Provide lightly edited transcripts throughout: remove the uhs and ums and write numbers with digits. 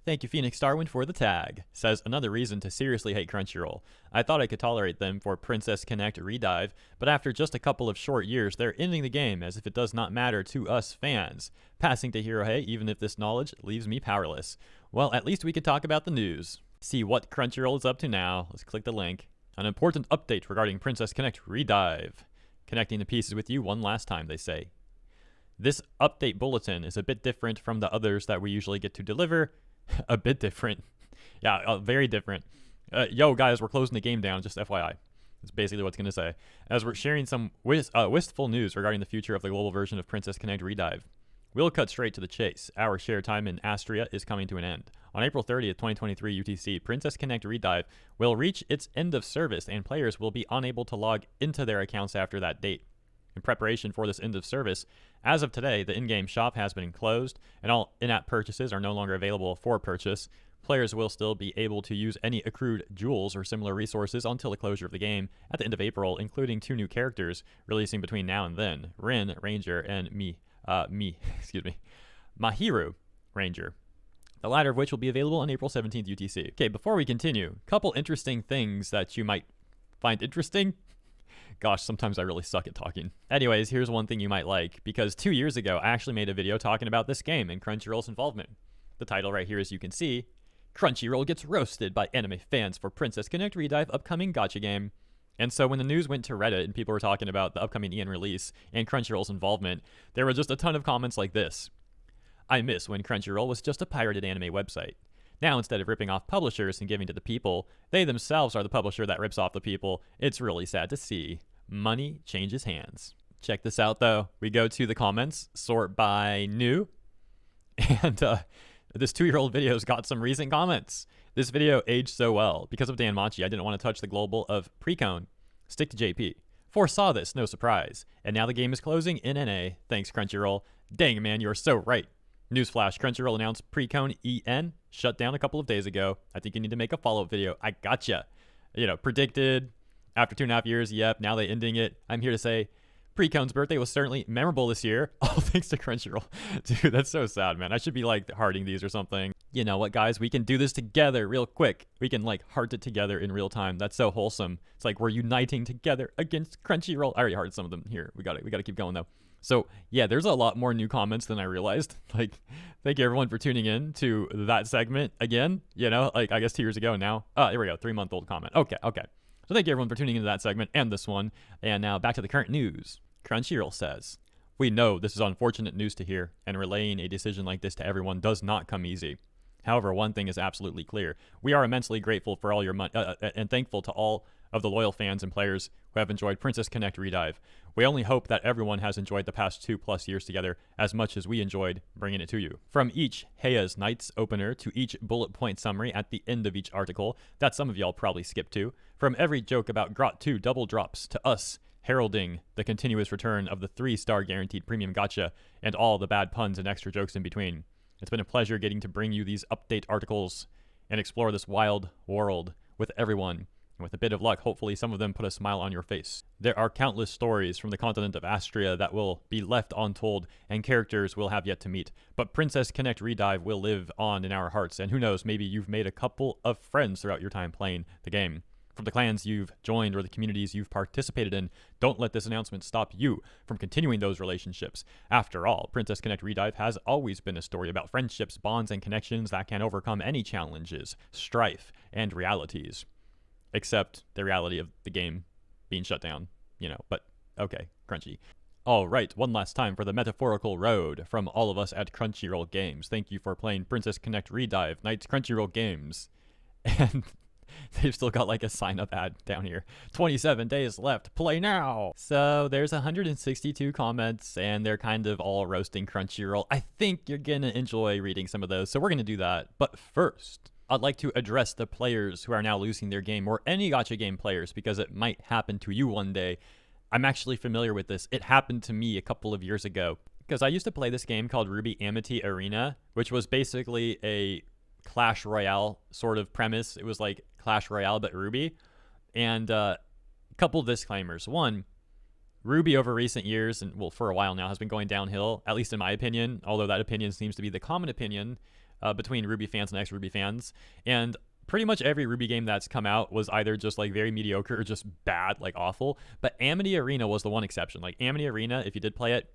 Thank you, Phoenix Starwind, for the tag. Says another reason to seriously hate Crunchyroll. I thought I could tolerate them for Princess Connect Redive, but after just a couple of short years, they're ending the game as if it does not matter to us fans. Passing to Hirohei, even if this knowledge leaves me powerless. Well, at least we could talk about the news. See what Crunchyroll is up to now. Let's click the link. An important update regarding Princess Connect Redive. Connecting the pieces with you one last time, they say. This update bulletin is a bit different from the others that we usually get to deliver. A bit different. Yeah, very different. Yo, guys, we're closing the game down, just FYI. That's basically what's going to say. As we're sharing some wistful news regarding the future of the global version of Princess Connect Redive. We'll cut straight to the chase. Our shared time in Astria is coming to an end. On April 30th, 2023 UTC, Princess Connect Redive will reach its end of service and players will be unable to log into their accounts after that date. In preparation for this end of service, as of today, the in-game shop has been closed and all in-app purchases are no longer available for purchase. Players will still be able to use any accrued jewels or similar resources until the closure of the game at the end of April, including 2 new characters releasing between now and then, Rin, Ranger, and Mahiru, Ranger. The latter of which will be available on April 17th UTC. Okay, before we continue, couple interesting things that you might find interesting. Gosh, sometimes I really suck at talking. Anyways, here's one thing you might like, because 2 years ago, I actually made a video talking about this game and Crunchyroll's involvement. The title right here, as you can see, Crunchyroll gets roasted by anime fans for Princess Connect Redive upcoming gacha game. And so when the news went to Reddit and people were talking about the upcoming EN release and Crunchyroll's involvement, there were just a ton of comments like this. I miss when Crunchyroll was just a pirated anime website. Now, instead of ripping off publishers and giving to the people, they themselves are the publisher that rips off the people. It's really sad to see. Money changes hands. Check this out, though. We go to the comments, sort by new, and this 2-year-old video's got some recent comments. This video aged so well. Because of Dan Machi, I didn't want to touch the global of Precone. Stick to JP. Foresaw this, no surprise. And now the game is closing in NA. Thanks, Crunchyroll. Dang, man, you're so right. Newsflash, Crunchyroll announced Precone EN shut down a couple of days ago. I think you need to make a follow-up video. I gotcha. Predicted after 2.5 years. Yep, now they ending it. I'm here to say Precone's birthday was certainly memorable this year. All thanks to Crunchyroll. Dude, that's so sad, man. I should be like hearting these or something. You know what, guys? We can do this together real quick. We can like heart it together in real time. That's so wholesome. It's like we're uniting together against Crunchyroll. I already hearted some of them here. We gotta keep going though. So yeah, there's a lot more new comments than I realized. Like, thank you everyone for tuning in to that segment again. I guess 2 years ago now. Here we go, 3-month-old comment. Okay. So thank you everyone for tuning into that segment and this one. And now back to the current news. Crunchyroll says, we know this is unfortunate news to hear, and relaying a decision like this to everyone does not come easy. However, one thing is absolutely clear. We are immensely grateful for all your money and thankful to all of the loyal fans and players who have enjoyed Princess Connect Redive. We only hope that everyone has enjoyed the past 2+ years together as much as we enjoyed bringing it to you. From each Heia's Nights opener to each bullet point summary at the end of each article that some of y'all probably skipped to, from every joke about Grot 2 double drops to us heralding the continuous return of the 3-star guaranteed premium gacha and all the bad puns and extra jokes in between. It's been a pleasure getting to bring you these update articles and explore this wild world with everyone. And with a bit of luck, hopefully some of them put a smile on your face. There are countless stories from the continent of Astria that will be left untold and characters we'll have yet to meet. But Princess Connect Redive will live on in our hearts, and who knows, maybe you've made a couple of friends throughout your time playing the game. From the clans you've joined or the communities you've participated in, don't let this announcement stop you from continuing those relationships. After all, Princess Connect Redive has always been a story about friendships, bonds, and connections that can overcome any challenges, strife, and realities. Except the reality of the game being shut down, but okay, Crunchy. All right, one last time for the metaphorical road from all of us at Crunchyroll Games. Thank you for playing Princess Connect Redive, Knights Crunchyroll Games. And they've still got like a sign-up ad down here. 27 days left, play now! So there's 162 comments, and they're kind of all roasting Crunchyroll. I think you're gonna enjoy reading some of those, so we're gonna do that. But first, I'd like to address the players who are now losing their game, or any gacha game players, because it might happen to you one day. I'm actually familiar with this. It happened to me a couple of years ago, because I used to play this game called Ruby Amity Arena, which was basically a Clash Royale sort of premise. It was like Clash Royale but Ruby. And a couple disclaimers. One, Ruby over recent years, and well, for a while now, has been going downhill, at least in my opinion, although that opinion seems to be the common opinion between RWBY fans and ex-RWBY fans. And pretty much every RWBY game that's come out was either just like very mediocre or just bad, like awful. But Amity Arena was the one exception. Like Amity Arena, if you did play it,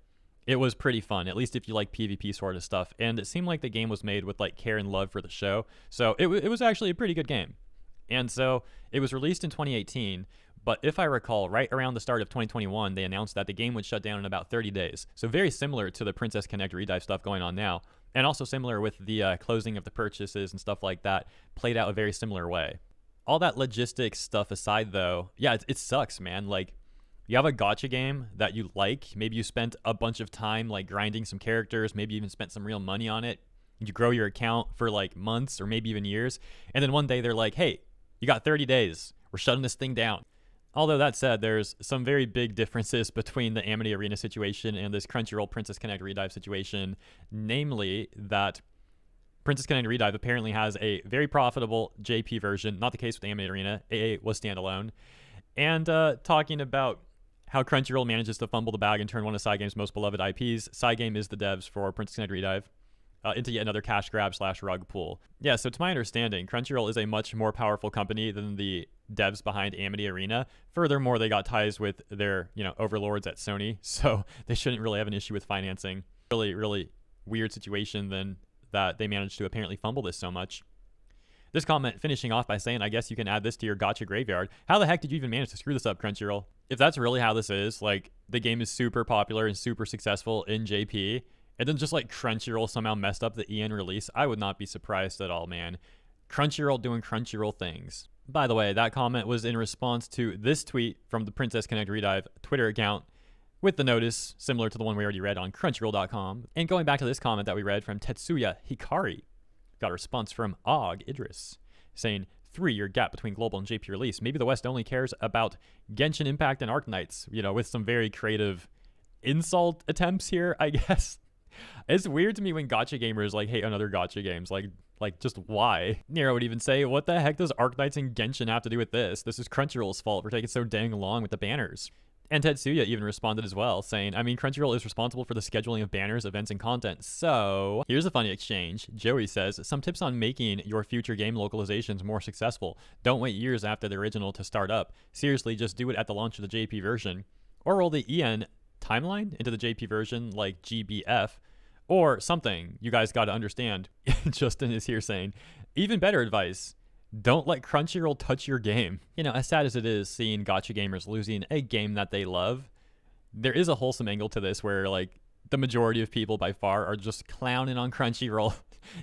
it was pretty fun, at least if you like PvP sort of stuff. And it seemed like the game was made with like care and love for the show. So it was actually a pretty good game. And so it was released in 2018. But if I recall, right around the start of 2021, they announced that the game would shut down in about 30 days. So very similar to the Princess Connect Redive stuff going on now. And also similar with the closing of the purchases and stuff like that, played out a very similar way. All that logistics stuff aside, though, yeah, it sucks, man. Like, you have a gacha game that you like. Maybe you spent a bunch of time, like, grinding some characters. Maybe even spent some real money on it. You grow your account for, like, months or maybe even years. And then one day they're like, hey, you got 30 days. We're shutting this thing down. Although that said, there's some very big differences between the Amity Arena situation and this Crunchyroll Princess Connect Redive situation, namely that Princess Connect Redive apparently has a very profitable JP version, not the case with Amity Arena. AA was standalone. And talking about how Crunchyroll manages to fumble the bag and turn one of Cygame's most beloved IPs, Cygame is the devs for Princess Connect Redive, into yet another cash grab / rug pull. Yeah, so to my understanding, Crunchyroll is a much more powerful company than the devs behind Amity Arena. Furthermore, they got ties with their, overlords at Sony, so they shouldn't really have an issue with financing. Really, really weird situation then that they managed to apparently fumble this so much. This comment finishing off by saying, I guess you can add this to your gacha graveyard. How the heck did you even manage to screw this up, Crunchyroll? If that's really how this is, like, the game is super popular and super successful in JP, and then just like Crunchyroll somehow messed up the EN release, I would not be surprised at all, man. Crunchyroll doing Crunchyroll things. By the way, that comment was in response to this tweet from the Princess Connect Redive Twitter account with the notice similar to the one we already read on Crunchyroll.com. And going back to this comment that we read from Tetsuya Hikari, got a response from Og Idris saying, 3-year gap between global and JP release. Maybe the West only cares about Genshin Impact and Arknights, with some very creative insult attempts here, I guess. It's weird to me when gacha gamers hate on other gacha games. Like just why? Nero would even say, what the heck does Arknights and Genshin have to do with this? This is Crunchyroll's fault for taking so dang long with the banners. And Tetsuya even responded as well, saying, I mean, Crunchyroll is responsible for the scheduling of banners, events, and content. So, here's a funny exchange. Joey says, some tips on making your future game localizations more successful. Don't wait years after the original to start up. Seriously, just do it at the launch of the JP version. Or roll the EN timeline into the JP version like GBF. Or something you guys got to understand. Justin is here saying, even better advice. Don't let Crunchyroll touch your game. As sad as it is seeing gacha gamers losing a game that they love, there is a wholesome angle to this where, the majority of people by far are just clowning on Crunchyroll,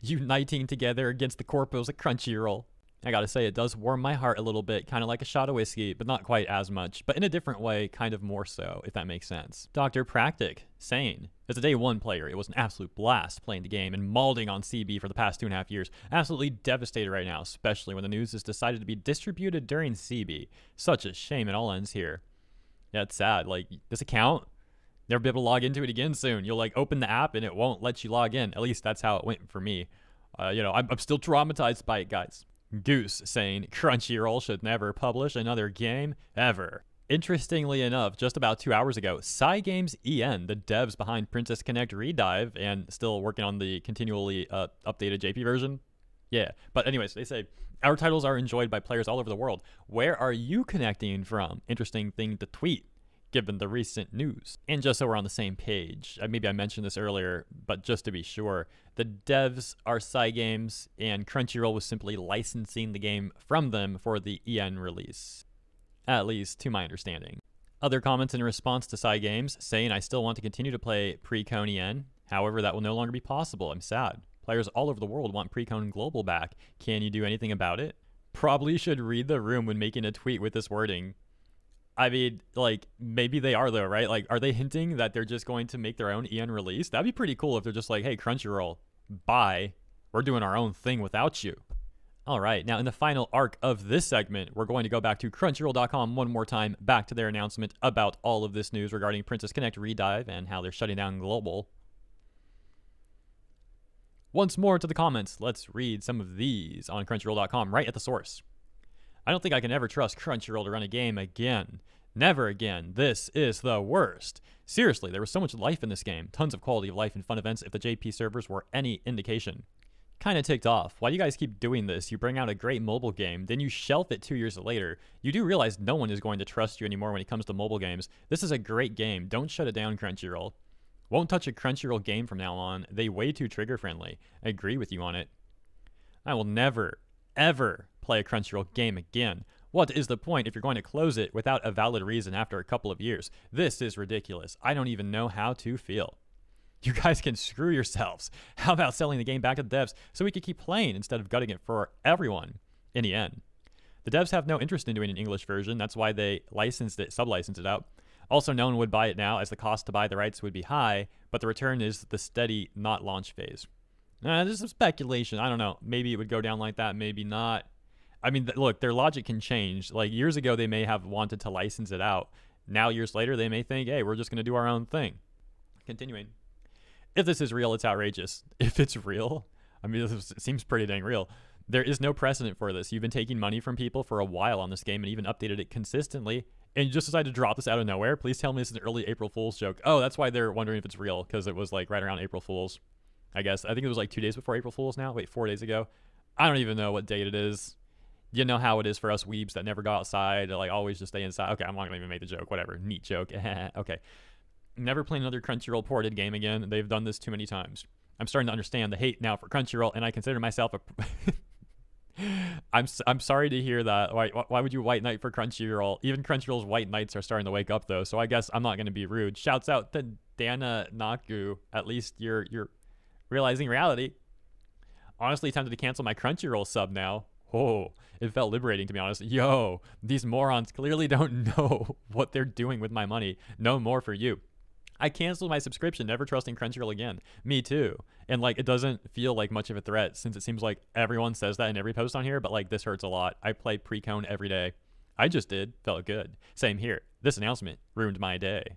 uniting together against the corpos at Crunchyroll. I gotta say, it does warm my heart a little bit, kind of like a shot of whiskey, but not quite as much, but in a different way, kind of more so, if that makes sense. Dr. Practic saying, as a day one player, it was an absolute blast playing the game and malding on CB for the past 2.5 years. Absolutely devastated right now, especially when the news is decided to be distributed during CB. Such a shame it all ends here. Yeah, it's sad. This account, never be able to log into it again soon. You'll open the app and it won't let you log in. At least that's how it went for me. I'm still traumatized by it, guys. Goose saying Crunchyroll should never publish another game ever. Interestingly enough, just about 2 hours ago, Cygames EN, the devs behind Princess Connect Redive and still working on the continually updated JP version. Yeah, but anyways, they say, our titles are enjoyed by players all over the world. Where are you connecting from? Interesting thing to tweet, given the recent news. And just so we're on the same page, maybe I mentioned this earlier, but just to be sure, the devs are Cygames, and Crunchyroll was simply licensing the game from them for the EN release. At least to my understanding. Other comments in response to Cygames saying, I still want to continue to play Pre-Cone EN. However, that will no longer be possible. I'm sad. Players all over the world want Pre-Cone Global back. Can you do anything about it? Probably should read the room when making a tweet with this wording. I mean, maybe they are though, right? Are they hinting that they're just going to make their own EN release? That'd be pretty cool if they're just like, hey, Crunchyroll, bye. We're doing our own thing without you. All right, now in the final arc of this segment, we're going to go back to Crunchyroll.com one more time, back to their announcement about all of this news regarding Princess Connect Redive and how they're shutting down Global. Once more to the comments, let's read some of these on Crunchyroll.com right at the source. I don't think I can ever trust Crunchyroll to run a game again. Never again. This is the worst. Seriously, there was so much life in this game. Tons of quality of life and fun events if the JP servers were any indication. kind of ticked off. Why do you guys keep doing this? You bring out a great mobile game, then you shelf it 2 years later. You do realize no one is going to trust you anymore when it comes to mobile games. This is a great game. Don't shut it down, Crunchyroll. Won't touch a Crunchyroll game from now on. They way too trigger friendly. I agree with you on it. I will never, ever play a Crunchyroll game again. What is the point if you're going to close it without a valid reason after a couple of years? This is ridiculous. I don't even know how to feel. You guys can screw yourselves. How about selling the game back to the devs so we could keep playing instead of gutting it for everyone in the end? The devs have no interest in doing an English version. That's why they sub-licensed it out. Also, no one would buy it now as the cost to buy the rights would be high, but the return is the steady, not launch phase. This is speculation. I don't know. Maybe it would go down like that. Maybe not. I mean, look, their logic can change. Like years ago, they may have wanted to license it out. Now, years later, they may think, hey, we're just going to do our own thing. Continuing. If this is real, it's outrageous. If it's real, I mean, it seems pretty dang real. There is no precedent for this. You've been taking money from people for a while on this game and even updated it consistently, and you just decided to drop this out of nowhere? Please tell me this is an early April Fool's joke. Oh, that's why they're wondering if it's real, because it was like right around April Fool's, I guess. I think it was like 2 days before April Fool's now. Wait, 4 days ago? I don't even know what date it is. You know how it is for us weebs that never go outside, like always just stay inside. Okay, I'm not going to even make the joke. Whatever. Neat joke. Okay. Never play another Crunchyroll ported game again. They've done this too many times. I'm starting to understand the hate now for Crunchyroll, and I consider myself a... I'm sorry to hear that. Why would you white knight for Crunchyroll? Even Crunchyroll's white knights are starting to wake up, though, so I guess I'm not going to be rude. Shouts out to Dana Naku. At least you're realizing reality. Honestly, tempted to cancel my Crunchyroll sub now. Oh, it felt liberating, to be honest. Yo, these morons clearly don't know what they're doing with my money. No more for you. I canceled my subscription, never trusting Crunchyroll again. Me too. And like, it doesn't feel like much of a threat since it seems like everyone says that in every post on here, but like this hurts a lot. I play pre-con every day. I just did. Felt good. Same here. This announcement ruined my day.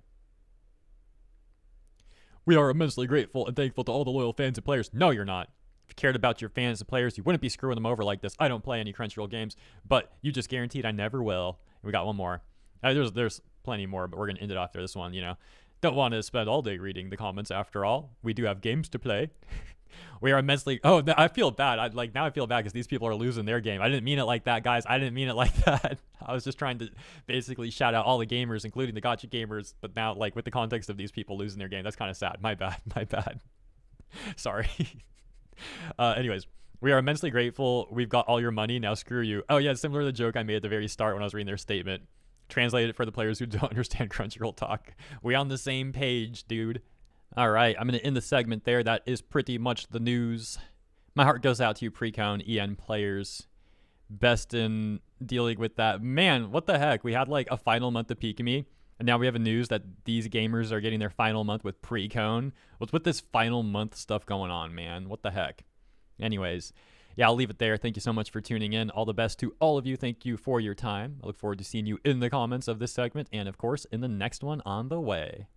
We are immensely grateful and thankful to all the loyal fans and players. No, you're not. If you cared about your fans and players, you wouldn't be screwing them over like this. I don't play any Crunchyroll games, but you just guaranteed I never will. We got one more. There's plenty more, but we're going to end it after this one, you know. Don't want to spend all day reading the comments after all. We do have games to play. We are immensely... Oh, I feel bad. Now I feel bad because these people are losing their game. I didn't mean it like that, guys. I didn't mean it like that. I was just trying to basically shout out all the gamers, including the gacha gamers. But now, like, with the context of these people losing their game, that's kind of sad. My bad. Sorry. Anyways, we are immensely grateful. We've got all your money. Now screw you. Oh, yeah, similar to the joke I made at the very start when I was reading their statement. Translate it for the players who don't understand Crunchyroll talk. We on the same page, dude. All right, I'm going to end the segment there. That is pretty much the news. My heart goes out to you pre-con EN players. Best in dealing with that. Man, what the heck? We had like a final month of Pikami, and now we have a news that these gamers are getting their final month with pre-con. What's with this final month stuff going on, man? What the heck? Anyways, yeah, I'll leave it there. Thank you so much for tuning in. All the best to all of you. Thank you for your time. I look forward to seeing you in the comments of this segment and, of course, in the next one on the way.